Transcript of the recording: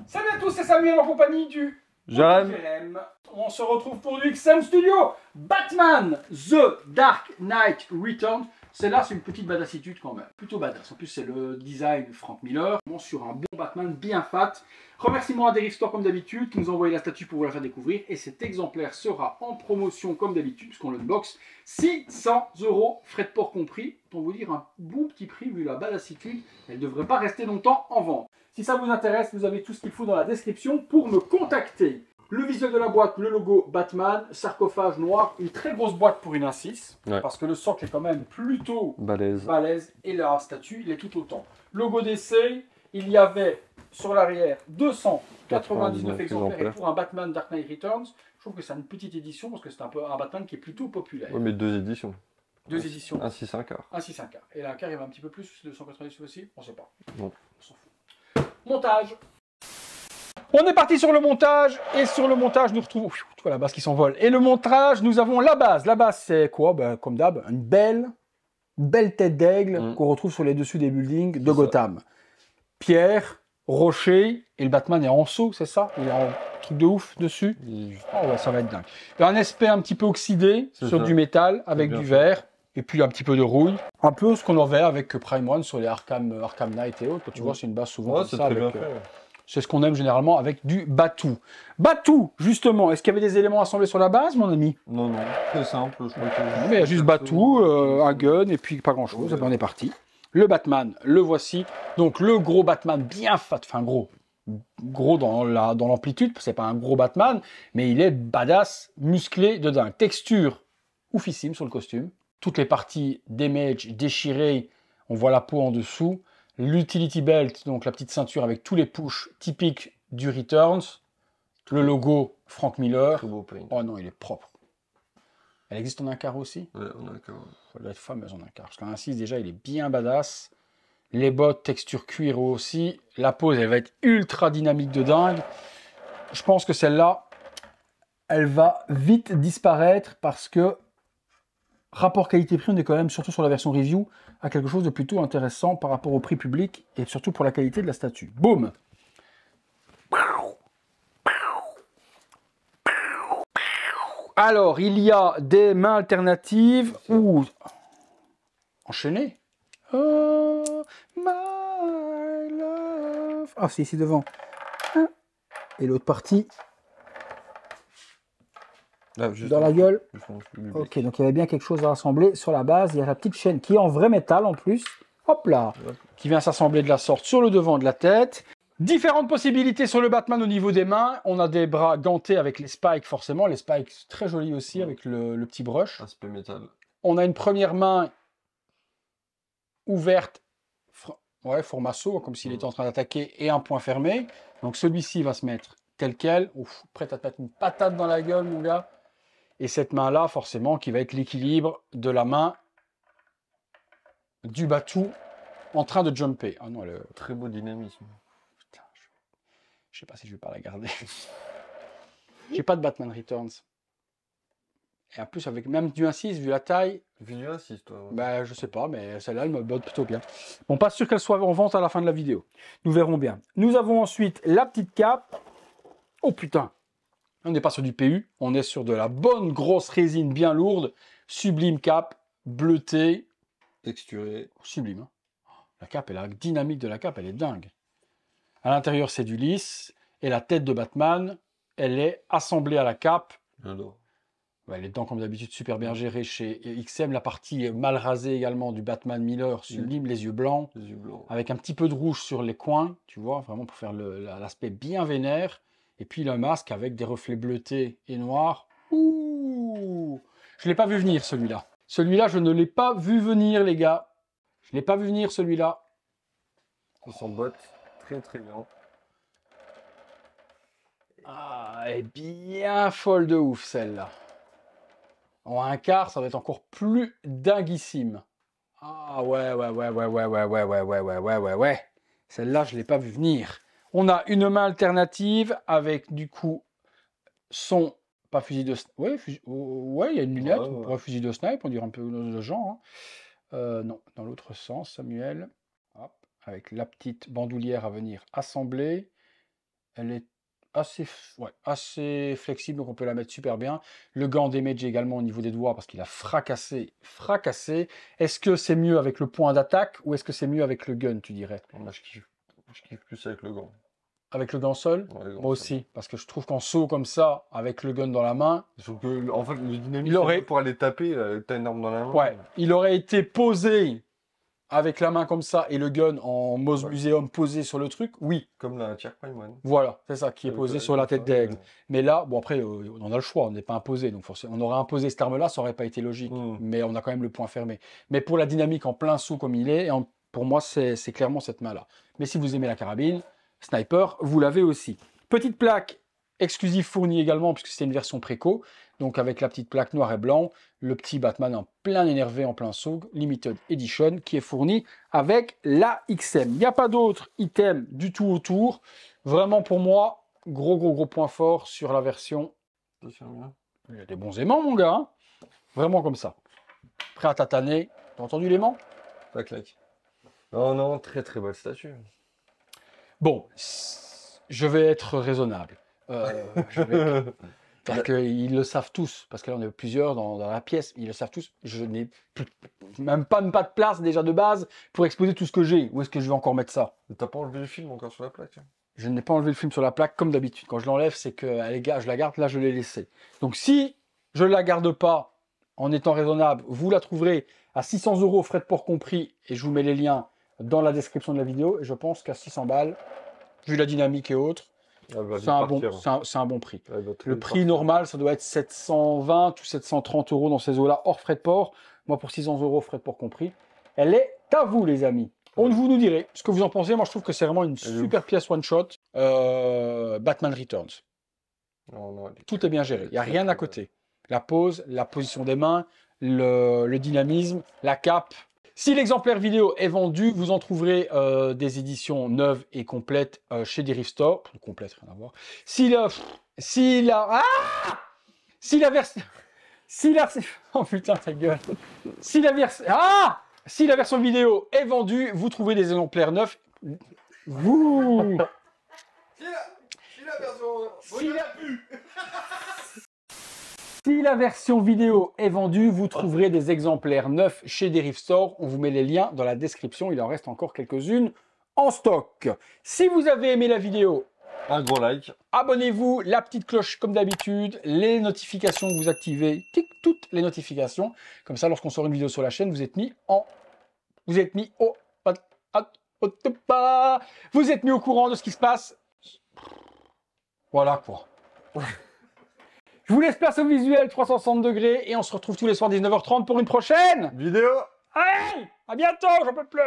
Salut à tous, c'est Samuel en compagnie du Jérém. On se retrouve pour du XM Studio. Batman The Dark Knight Returns. Celle-là, c'est une petite badassitude quand même. Plutôt badass. En plus, c'est le design Frank Miller. Sur un bon Batman bien fat. Remerciements à Derive Store comme d'habitude qui nous a envoyé la statue pour vous la faire découvrir. Et cet exemplaire sera en promotion comme d'habitude, puisqu'on l'unbox. 600 €, frais de port compris. Pour vous dire un bon petit prix vu la badassitude. Elle ne devrait pas rester longtemps en vente. Si ça vous intéresse, vous avez tout ce qu'il faut dans la description pour me contacter. Le visuel de la boîte, le logo Batman, sarcophage noir, une très grosse boîte pour une 1.6, Ouais. parce que le socle est quand même plutôt Balèze. et la statue, il est tout autant. Logo d'essai, il y avait sur l'arrière 299 exemplaires, et pour un Batman Dark Knight Returns, je trouve que c'est une petite édition, parce que c'est un Batman qui est plutôt populaire. Oui, mais 2 éditions. Deux éditions. 1 6 1 quart. 1 6 1 quart. Et là, un quart, il y avait un petit peu plus, 298 aussi, on ne sait pas. Non. On s'en fout. Montage. On est parti sur le montage, et sur le montage, nous retrouvons la base qui s'envole. Et le montage, nous avons la base. La base, c'est quoi? Comme d'hab, une belle tête d'aigle qu'on retrouve sur les dessus des buildings de Gotham. Pierre, rocher, et le Batman est en saut, c'est ça? Il a un truc de ouf dessus. Oh ouais, ça va être dingue. Il y a un aspect un petit peu oxydé sur du métal, avec du verre, et puis un petit peu de rouille. Un peu ce qu'on avait avec Prime One sur les Arkham Knight et autres. Tu vois, c'est une base souvent comme ça. Avec, c'est ce qu'on aime généralement avec du Batou. Batou, justement, est-ce qu'il y avait des éléments assemblés sur la base, mon ami? Non, très simple. Je crois que mais il y a juste Batou, un gun, et puis pas grand-chose. Et ben on est parti. Le Batman, le voici. Donc le gros Batman bien fat, enfin gros dans l'amplitude, c'est pas un gros Batman, mais il est badass, musclé de dingue. Texture oufissime sur le costume. Toutes les parties damage, déchirées, on voit la peau en dessous. L'utility belt, donc la petite ceinture avec tous les pushs typiques du Returns. Le logo Frank Miller. très beau paint. Oh non, il est propre. Elle existe en un quart aussi? Ouais, en un quart. Elle doit être fameuse en un quart. Parce qu'en 1.6 déjà, il est bien badass. Les bottes, texture cuir aussi. La pose, elle va être ultra dynamique de dingue. Je pense que celle-là, elle va vite disparaître parce que rapport qualité-prix, on est quand même, surtout sur la version review, à quelque chose de plutôt intéressant par rapport au prix public et surtout pour la qualité de la statue. Boum! Alors, il y a des mains alternatives ou enchaînées. Oh, my love. Ah, c'est ici devant. Et l'autre partie. Là, juste dans la gueule. Ok, donc il y avait bien quelque chose à assembler sur la base. Il y a la petite chaîne qui est en vrai métal en plus. Hop là. Ouais. Qui vient s'assembler de la sorte sur le devant de la tête. Différentes possibilités sur le Batman au niveau des mains. On a des bras gantés avec les spikes forcément. Les spikes très jolis aussi avec le petit brush. Aspect métal. On a une première main ouverte. Ouais, format saut, comme s'il était en train d'attaquer, et un point fermé. Donc celui-ci va se mettre tel quel. Ouf, prêt à te mettre une patate dans la gueule, mon gars. Et cette main-là, forcément, qui va être l'équilibre de la main du Batou en train de jumper. Ah non, très beau dynamisme. Putain, je sais pas si je vais pas la garder. J'ai pas de Batman Returns. Et en plus, avec même du 1.6, vu la taille. Vu du 1.6, toi. Ouais. Bah, je sais pas, mais celle-là, elle me botte plutôt bien. Bon, pas sûr qu'elle soit en vente à la fin de la vidéo. Nous verrons bien. Nous avons ensuite la petite cape. Oh putain! On n'est pas sur du PU, on est sur de la bonne grosse résine bien lourde, sublime cape, bleutée. Texturée. Sublime. Hein. La cape, la dynamique de la cape, elle est dingue. À l'intérieur, c'est du lisse. Et la tête de Batman, elle est assemblée à la cape. J'adore. Ouais, les dents, comme d'habitude, super bien gérées chez XM. La partie mal rasée également du Batman Miller, sublime, les yeux blancs. Les yeux blancs. Avec un petit peu de rouge sur les coins, tu vois, vraiment pour faire l'aspect bien vénère. Et puis le masque avec des reflets bleutés et noirs. Ouh! Je ne l'ai pas vu venir celui-là. Celui-là, je ne l'ai pas vu venir, les gars. Je ne l'ai pas vu venir celui-là. On s'en botte très très bien. Ah, elle est bien folle de ouf celle-là. En un quart, ça va être encore plus dinguissime. Ah ouais. Celle-là, je ne l'ai pas vu venir. On a une main alternative avec du coup son, pas fusil de snipe. Ouais, il y a une lunette pour un fusil de snipe, on dirait un peu le genre. Hein. Non, dans l'autre sens, Samuel. Hop, avec la petite bandoulière à venir assembler. Elle est assez flexible, donc on peut la mettre super bien. Le gant damage également au niveau des doigts parce qu'il a fracassé. Est-ce que c'est mieux avec le point d'attaque ou est-ce que c'est mieux avec le gun, tu dirais? Moi, je kiffe plus avec le gant. Avec le gant seul? Ouais, le gant Moi seul. aussi, parce que je trouve qu'en saut comme ça, avec le gun dans la main, Sauf que, en fait, le dynamisme, Il aurait- pour aller taper, t'as une arme dans la main. ouais, il aurait été posé avec la main comme ça et le gun en Mose Ouais. Museum posé sur le truc, oui. Comme la Tier Prime One. Voilà, c'est ça, qui est Avec posé le- sur la comme tête ça, d'aigle. Mais là, bon après, on a le choix, on n'est pas imposé, donc forcément, on aurait imposé cette arme-là, ça aurait pas été logique. Mais on a quand même le point fermé. Mais pour la dynamique en plein saut comme il est, pour moi, c'est clairement cette main-là. Mais si vous aimez la carabine, sniper, vous l'avez aussi. Petite plaque exclusive fournie également, puisque c'est une version préco. Donc avec la petite plaque noir et blanc, le petit Batman en plein énervé, en plein saut, Limited Edition, qui est fourni avec la XM. Il n'y a pas d'autres items du tout autour. Vraiment pour moi, gros point fort sur la version. Ça sert bien. Il y a des bons aimants, mon gars. Hein. Vraiment comme ça. Prêt à tataner. T'as entendu l'aimant? Ça claque. Non, non, très très belle statue. Bon, je vais être raisonnable. Parce qu'ils le savent tous, parce que là on est plusieurs dans la pièce, ils le savent tous. Je n'ai même pas de place déjà de base pour exposer tout ce que j'ai. Où est-ce que je vais encore mettre ça? T'as pas enlevé le film encore sur la plaque? Je n'ai pas enlevé le film sur la plaque comme d'habitude. Quand je l'enlève, c'est que je la garde, là je l'ai laissée. Donc si je ne la garde pas en étant raisonnable, vous la trouverez à 600 €, frais de port compris, et je vous mets les liens dans la description de la vidéo. Et je pense qu'à 600 balles, vu la dynamique et autres, c'est un bon prix. Le prix normal, ça doit être 720 ou 730 € dans ces eaux-là, hors frais de port. Moi, pour 600 €, frais de port compris. Elle est à vous, les amis. Vous nous direz ce que vous en pensez. Moi, je trouve que c'est vraiment une super pièce one-shot. Batman Returns. Tout est bien géré. Il n'y a rien à côté. La pose, la position des mains, le dynamisme, la cape. Si l'exemplaire vidéo est vendu, vous en trouverez des éditions neuves et complètes chez Derive Store. Complète, rien à voir. Si la version... Oh putain, ta gueule. Si la version vidéo est vendue, vous trouvez des exemplaires neufs. Si la version vidéo est vendue, vous trouverez des exemplaires neufs chez Derive Store. On vous met les liens dans la description. Il en reste encore quelques-unes en stock. Si vous avez aimé la vidéo, un gros like. Abonnez-vous, la petite cloche comme d'habitude, les notifications, vous activez toutes les notifications. Comme ça, lorsqu'on sort une vidéo sur la chaîne, vous êtes mis au courant de ce qui se passe. Voilà quoi. Je vous laisse place au visuel 360 degrés et on se retrouve tous les soirs 19h30 pour une prochaine vidéo. Allez, à bientôt, j'en peux plus.